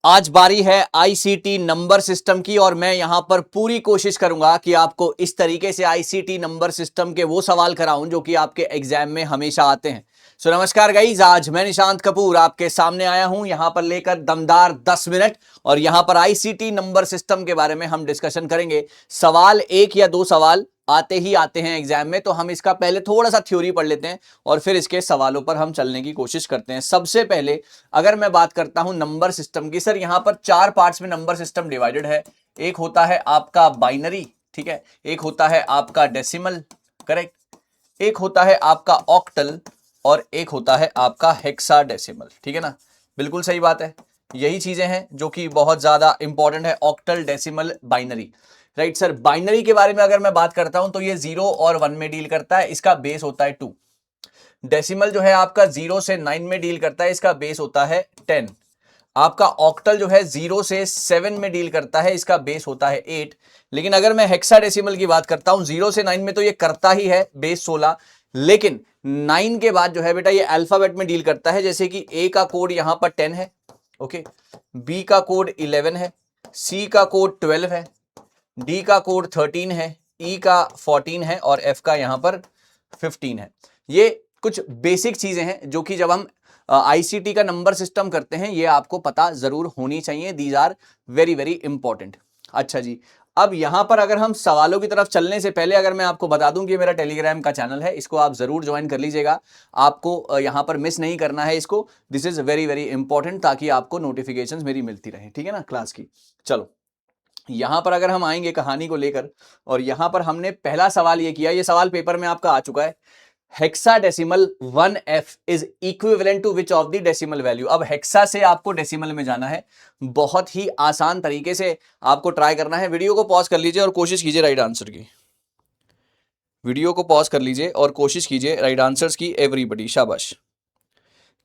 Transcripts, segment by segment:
आज बारी है आईसीटी नंबर सिस्टम की और मैं यहां पर पूरी कोशिश करूंगा कि आपको इस तरीके से आईसीटी नंबर सिस्टम के वो सवाल कराऊं जो कि आपके एग्जाम में हमेशा आते हैं। सो नमस्कार गाइस, आज मैं निशांत कपूर आपके सामने आया हूं यहां पर लेकर दमदार 10 मिनट और यहां पर आईसीटी नंबर सिस्टम के बारे में हम डिस्कशन करेंगे। सवाल एक या दो सवाल आते ही आते हैं एग्जाम में, तो हम इसका पहले थोड़ा सा थ्योरी पढ़ लेते हैं और फिर इसके सवालों पर हम चलने की कोशिश करते हैं। सबसे पहले अगर मैं बात करता हूं नंबर सिस्टम की, सर यहां पर चार पार्ट्स में नंबर सिस्टम डिवाइडेड है। एक होता है आपका बाइनरी, ठीक है, एक होता है आपका डेसिमल, करेक्ट, एक होता है आपका ऑक्टल और एक होता है आपका हेक्साडेसिमल, ठीक है ना। बिल्कुल सही बात है, यही चीजें हैं जो कि बहुत ज्यादा इंपॉर्टेंट है, octal, decimal, binary. Right sir, binary के बारे में अगर मैं बात करता हूं तो ये 0 और 1 में डील करता है, इसका बेस होता है 2। डेसिमल जो है आपका 0 से 9 में डील करता है, इसका बेस होता है 10। आपका ऑक्टल जो है 0 से 7 में डील करता है, इसका बेस होता है 8। लेकिन अगर मैं हेक्साडेसिमल की बात करता हूं 0 से 9 में तो ये करता ही है बेस 16, लेकिन 9 के बाद जो है बेटा ये अल्फाबेट में डील करता है। जैसे कि ए का कोड यहां पर 10 है, ओके, बी का कोड 11 है, सी का कोड 12 है, डी का कोड 13 है, ई का 14 है और एफ का यहां पर 15 है। ये कुछ बेसिक चीजें हैं जो कि जब हम आईसीटी का नंबर सिस्टम करते हैं ये आपको पता जरूर होनी चाहिए। These are very very important. अच्छा जी, अब यहां पर अगर हम सवालों की तरफ चलने से पहले अगर मैं आपको बता दूं कि मेरा टेलीग्राम का चैनल है, इसको आप जरूर ज्वाइन कर लीजिएगा। आपको यहां पर मिस नहीं करना है इसको, this is very very important, ताकि आपको नोटिफिकेशंस मेरी मिलती रहे, ठीक है ना, क्लास की। चलो यहां पर अगर हम आएंगे कहानी को लेकर, और यहां पर हमने पहला सवाल ये किया, ये सवाल पेपर में आपका आ चुका है। Hexadecimal 1f is equivalent to which of the decimal value. अब हेक्सा से आपको डेसिमल में जाना है, बहुत ही आसान तरीके से आपको ट्राई करना है। वीडियो को पॉज कर लीजिए और कोशिश कीजिए राइट आंसर की। वीडियो को पॉज कर लीजिए और कोशिश कीजिए राइट आंसर्स की, एवरीबडी, शाबाश।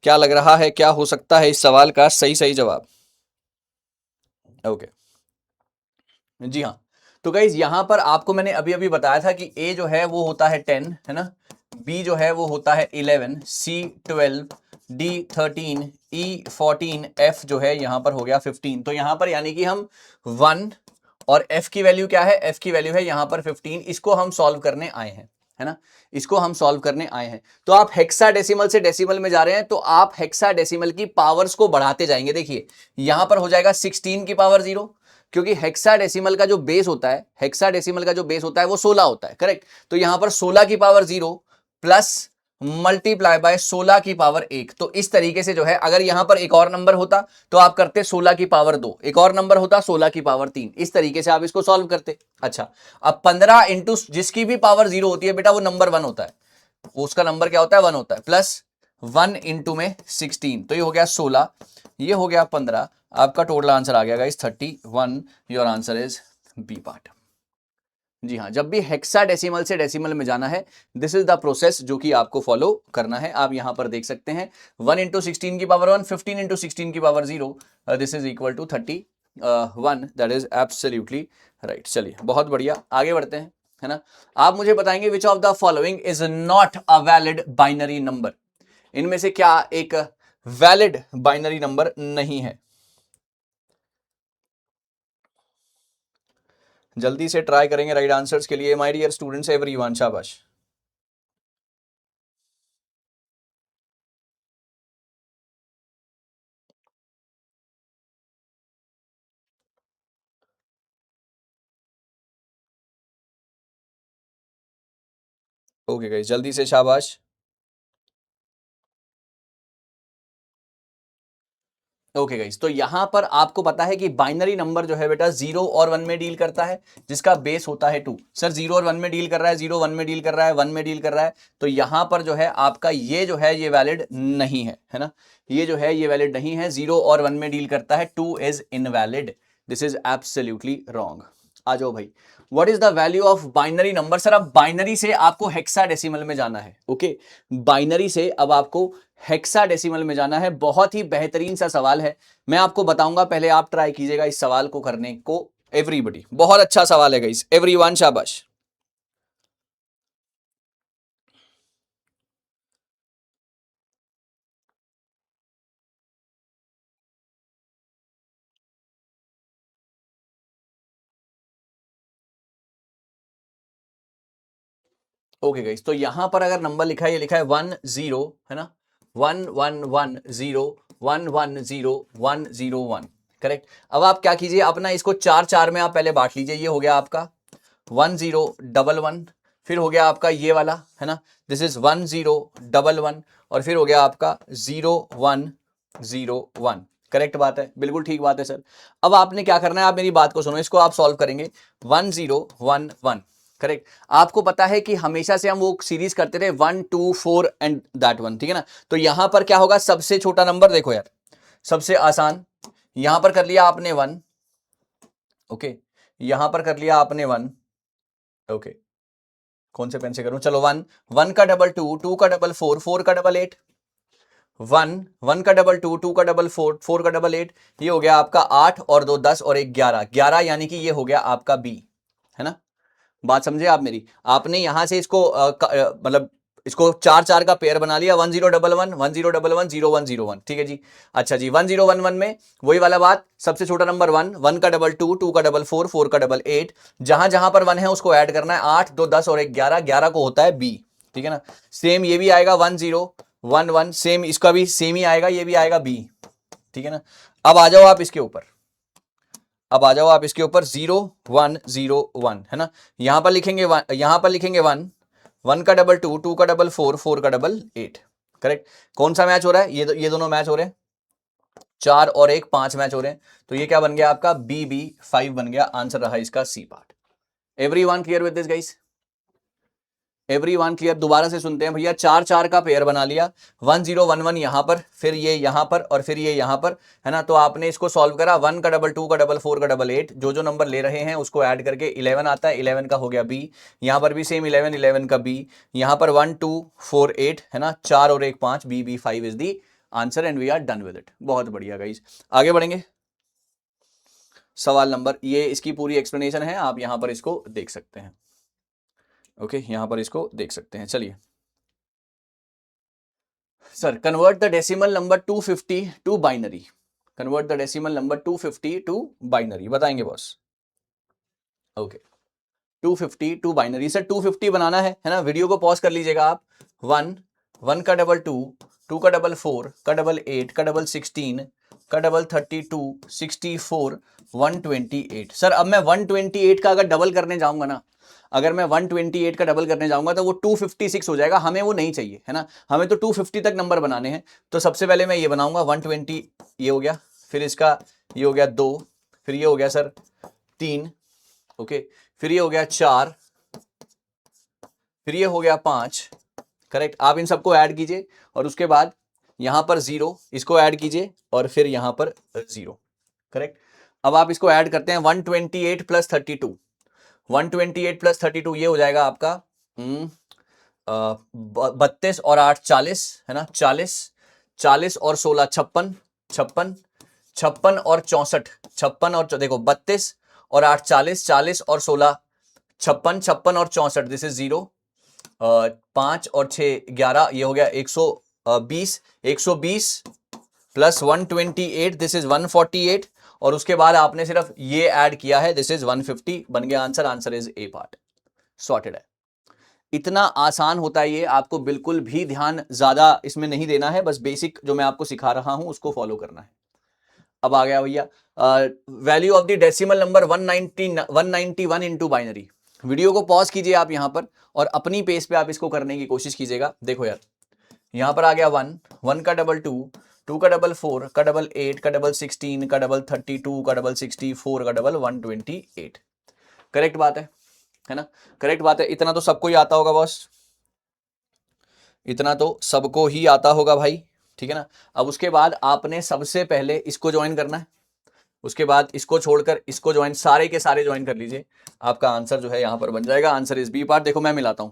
क्या लग रहा है, क्या हो सकता है इस सवाल का सही सही जवाब? ओके, जी हाँ। तो गाइज यहां पर आपको मैंने अभी अभी बताया था कि ए जो है वो होता है 10, है ना, बी जो है वो होता है 11, सी 12, डी 13, ई 14, एफ जो है यहां पर हो गया 15। तो यहां पर यानी कि हम 1 और एफ की वैल्यू क्या है, एफ की वैल्यू है यहां पर 15, इसको हम सॉल्व करने आए हैं, है ना, इसको हम सॉल्व करने आए हैं। तो आप हेक्साडेसिमल से डेसिमल में जा रहे हैं तो आप हेक्साडेसिमल की पावर्स को बढ़ाते जाएंगे। देखिए यहां पर हो जाएगा 16 की पावर 0, क्योंकि हेक्साडेसिमल का जो बेस होता है, हेक्साडेसिमल का जो बेस होता है वो 16 होता है, करेक्ट। तो यहां पर 16 की पावर 0 प्लस मल्टीप्लाई बाय 16 की पावर 1। तो इस तरीके से जो है, अगर यहां पर एक और नंबर होता तो आप करते 16 की पावर 2, एक और नंबर होता 16 की पावर 3, इस तरीके से आप इसको सॉल्व करते। अच्छा, अब 15 इंटू जिसकी भी पावर 0 होती है बेटा वो नंबर 1 होता है, उसका नंबर क्या होता है, 1 होता है, प्लस 1 इंटू में 16, तो ये हो गया 16, ये हो गया 15। आपका टोटल आंसर आ गया guys 31। Your answer is B part. जी हाँ, जब भी हेक्साडेसिमल से डेसिमल में जाना है, दिस इज द प्रोसेस जो कि आपको फॉलो करना है। आप यहां पर देख सकते हैं 1 इंटू 16 की पावर 1, 15 इंटू 16 की power 0, this is equal to 31, that is absolutely right. चलिए बहुत बढ़िया, आगे बढ़ते हैं, है ना। आप मुझे बताएंगे विच of the following is not a valid binary number. इनमें से क्या एक वैलिड बाइनरी नंबर नहीं है? जल्दी से ट्राई करेंगे राइट आंसर्स के लिए, माय डियर स्टूडेंट्स, एवरीवन, शाबाश। ओके गाइस, जल्दी से शाबाश। ओके गाइस, तो यहां पर आपको पता है कि बाइनरी नंबर जो है बेटा 0 और 1 में डील करता है, जिसका बेस होता है 2। सर 0 और 1 में डील कर रहा है, 0 1 में डील कर रहा है, 1 में डील कर रहा है, तो यहां पर जो है आपका ये जो है ये वैलिड नहीं है ना, ये जो है ये वैलिड नहीं है। 0 और 1 में डील करता है, 2 is invalid, this is absolutely wrong. आ जाओ भाई, what is the value of binary number? Sir अब बाइनरी से आपको हेक्साडेसिमल में जाना है, ओके, बाइनरी से अब आपको हेक्साडेसिमल में जाना है। बहुत ही बेहतरीन सा सवाल है, मैं आपको बताऊंगा, पहले आप ट्राई कीजिएगा इस सवाल को करने को। एवरीबडी, बहुत अच्छा सवाल है गाइस, एवरीवन, शाबाश। ओके गाइस, तो यहां पर अगर नंबर लिखा है, ये लिखा है 10 है ना, 1110110101, करेक्ट। अब आप क्या कीजिए, अपना इसको 4 में आप पहले बांट लीजिए। ये हो गया आपका 1011, फिर हो गया आपका ये वाला, है ना, दिस इज 1011, और फिर हो गया आपका 0101। करेक्ट बात है, बिल्कुल ठीक बात है सर। अब आपने क्या करना है, आप मेरी बात को सुनो, इसको आप सॉल्व करेंगे 1011, करेक्ट। आपको पता है कि हमेशा से हम वो सीरीज करते थे 1 2 4 एंड दैट वन, ठीक है ना। तो यहां पर क्या होगा, सबसे छोटा नंबर देखो यार, सबसे आसान, यहां पर कर लिया आपने 1, ओके, यहां पर कर लिया आपने 1, ओके, कौन से पेन से करूं, चलो 1, 1 का डबल 2, 2 का डबल 4, 4 का डबल 8, 1, 1 का डबल 2, 2 का डबल 4, 4 का डबल 8, ये हो गया आपका 8 और 2 10 और 1 11, 11 यानी कि ये हो गया आपका बी, है ना। बात समझे आप मेरी, आपने यहां से इसको मतलब इसको 4 का पेयर बना लिया, 1011 1011 0101, ठीक है जी। अच्छा जी, 1011 में वही वाला बात, सबसे छोटा नंबर 1, 1 का डबल 2, 2 का डबल 4, 4 का डबल 8, जहां जहां पर 1 है उसको ऐड करना है, 8 2 10 और 1 11, 11 को होता है बी, ठीक है ना। सेम ये भी आएगा 1011, सेम इसका भी सेम ही आएगा, ये भी आएगा बी, ठीक है ना। अब आ जाओ आप इसके ऊपर, अब आ जाओ आप इसके ऊपर 0101, है ना। यहां पर लिखेंगे 1, यहां पर लिखेंगे 1, 1 का डबल 2, 2 का डबल 4, 4 का डबल 8, करेक्ट। कौन सा मैच हो रहा है, ये दोनों मैच हो रहे हैं, 4 और 1 5 मैच हो रहे हैं, तो ये क्या बन गया आपका BB5 बन गया, आंसर रहा इसका C part. Everyone clear with this guys, everyone clear. दोबारा से सुनते हैं भैया, 4 का पेयर बना लिया, 1011 यहां पर, फिर ये यहां पर और फिर ये यहां पर, है ना। तो आपने इसको सॉल्व करा, 1 का डबल 2 का डबल 4 का डबल 8, जो जो नंबर ले रहे हैं उसको ऐड करके 11 आता है, 11 का हो गया बी, यहां पर भी सेम 11 11 का बी, यहां पर 1 2 4 8, है ना, 4 और 1 5, BB5 is the answer and we are done with it. बहुत बढ़िया गाइस, आगे बढ़ेंगे। सवाल नंबर, ये इसकी पूरी एक्सप्लेनेशन है, आप यहां पर इसको देख सकते हैं, ओके, यहां पर इसको देख सकते हैं। चलिए sir, convert the decimal number 250 to binary, convert the decimal number 250 to binary, बताएंगे boss. Okay, 250 to binary, sir 250 बनाना है ना, वीडियो को पॉज कर लीजिएगा आप। 1, 1 का डबल 2, 2 का डबल 4 का डबल 8 का डबल 16 का डबल 32 64 128। सर अब मैं 128 का अगर डबल करने जाऊंगा ना, अगर मैं 128 का डबल करने जाऊंगा तो वो 256 हो जाएगा, हमें वो नहीं चाहिए, है ना। हमें तो 250 तक नंबर बनाने हैं। तो सबसे पहले मैं ये बनाऊंगा 120, ये हो गया, फिर इसका ये हो गया 2, फिर ये हो गया सर 3, ओके, फिर ये हो गया 4, फिर ये हो गया 5, करेक्ट। आप इन सबको ऐड कीजिए और उसके बाद यहां पर 0, इसको ऐड कीजिए और फिर यहां पर 0, करेक्ट। अब आप इसको ऐड करते हैं, 128 प्लस 32, 128 प्लस 32 ये हो जाएगा आपका 32 और 8 40, है ना, 40, 40 और 16 56, 56, 56 और 64, 56 और देखो 32 और 8 40, 40 और 16 56, 56 और 64, दिस इज 0, 5 और 6 11, ये हो गया 120, 120 प्लस 128, दिस इज 148, और उसके बाद आपने सिर्फ ये ऐड किया है, दिस इज 150, बन गया answer, answer is a part, sorted है। इतना आसान होता है ये, आपको बिल्कुल भी ध्यान ज्यादा इसमें नहीं देना है, बस बेसिक जो मैं आपको सिखा रहा हूं उसको फॉलो करना है। अब आ गया भैया value of the decimal number 191 into binary. Video को पॉज कीजिए आप यहां पर और अपनी पेस पे आप इसको करने की कोशिश कीजिएगा। देखो यार, यहां पर आ गया 1, 1 का डबल 2, 2 का डबल 4 का डबल 8 का डबल 16 का डबल 32 का डबल 64 का डबल 128, करेक्ट बात है ना, करेक्ट बात है। इतना तो सबको ही आता होगा बॉस, इतना तो सबको ही आता होगा भाई, ठीक है ना। अब उसके बाद आपने सबसे पहले इसको ज्वाइन करना है, उसके बाद इसको छोड़कर इसको ज्वाइन, सारे के सारे ज्वाइन कर लीजिए, आपका आंसर जो है यहां पर बन जाएगा, आंसर इज बी पार्ट। देखो मैं मिलाता हूं,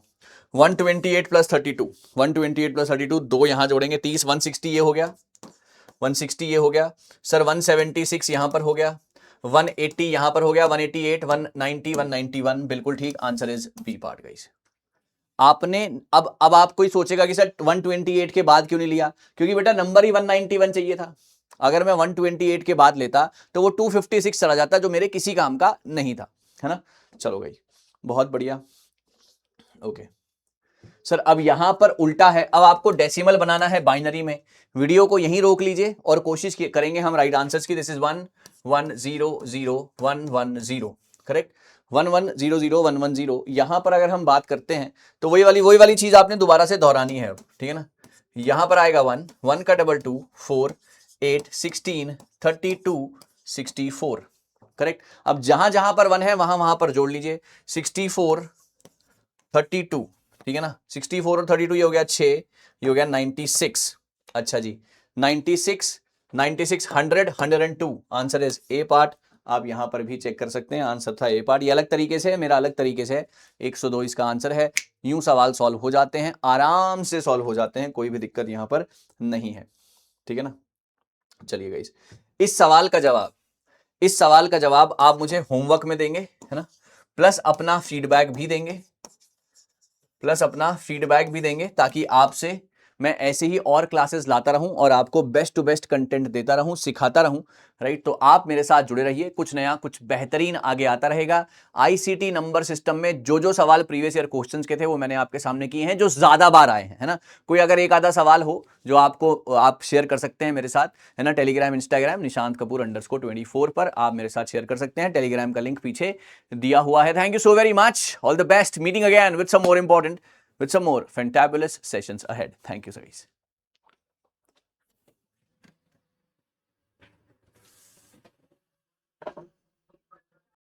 128 प्लस 32, 128 प्लस 32, 2 यहां जोड़ेंगे 30, 160 ये हो गया, 160 ये हो गया सर, 176 यहां पर हो गया, 180 यहां पर हो गया, 188 190 191, बिल्कुल ठीक, answer is B part guys. आपने अब आप कोई सोचेगा कि सर 128 के बाद क्यों नहीं लिया, क्योंकि बेटा नंबर ही 191 चाहिए था। अगर मैं 128 के बाद लेता तो वो 256 चला जाता, जो मेरे किसी काम का नहीं था, है ना। चलो भाई, बहुत बढ़िया, ओके। सर अब यहां पर उल्टा है, अब आपको डेसिमल बनाना है बाइनरी में। वीडियो को यहीं रोक लीजिए और कोशिश करेंगे हम राइट आंसर्स की। This is 1 1 0 0 1 1 0, correct. 1 1 0 0 1 1 0। यहां पर अगर हम बात करते हैं तो वही वाली चीज आपने दोबारा से दोहरानी है अब, ठीक है ना। यहां पर आएगा 1 1 का डबल 2 4 8 16 32 64, करेक्ट। अब जहां जहां पर 1 है वहां वहां पर जोड़ लीजिए। 64 32, ठीक है ना। 64 और 32 ये हो गया 6, ये हो गया 96। अच्छा जी, 96 96 100 102। Answer is a part. आप यहां पर भी चेक कर सकते हैं, आंसर था ए पार्ट। ये अलग तरीके से है, मेरा अलग तरीके से है। 102 इसका आंसर है। यूं सवाल सॉल्व हो जाते हैं, आराम से सॉल्व हो जाते हैं, कोई भी दिक्कत यहां पर नहीं है, ठीक है ना। चलिए गाइस, इस सवाल का जवाब आप मुझे होमवर्क में देंगे, है ना, प्लस अपना फीडबैक भी देंगे ताकि आपसे मैं ऐसे ही और क्लासेस लाता रहूं और आपको बेस्ट टू बेस्ट कंटेंट देता रहूं, सिखाता रहूं, राइट। तो आप मेरे साथ जुड़े रहिए, कुछ नया कुछ बेहतरीन आगे आता रहेगा। आईसीटी नंबर सिस्टम में जो जो सवाल प्रीवियस ईयर क्वेश्चंस के थे वो मैंने आपके सामने किए हैं, जो ज्यादा बार आए हैं, है ना। कोई अगर एक आधा सवाल हो जो आपको आप शेयर कर सकते हैं मेरे साथ, है ना, टेलीग्राम इंस्टाग्राम निशांत कपूर _24 पर आप मेरे साथ शेयर कर सकते हैं। टेलीग्राम का लिंक पीछे दिया हुआ है। Thank you so very much, all the best, meeting again with some more important with some more fantabulous sessions ahead. Thank you, guys.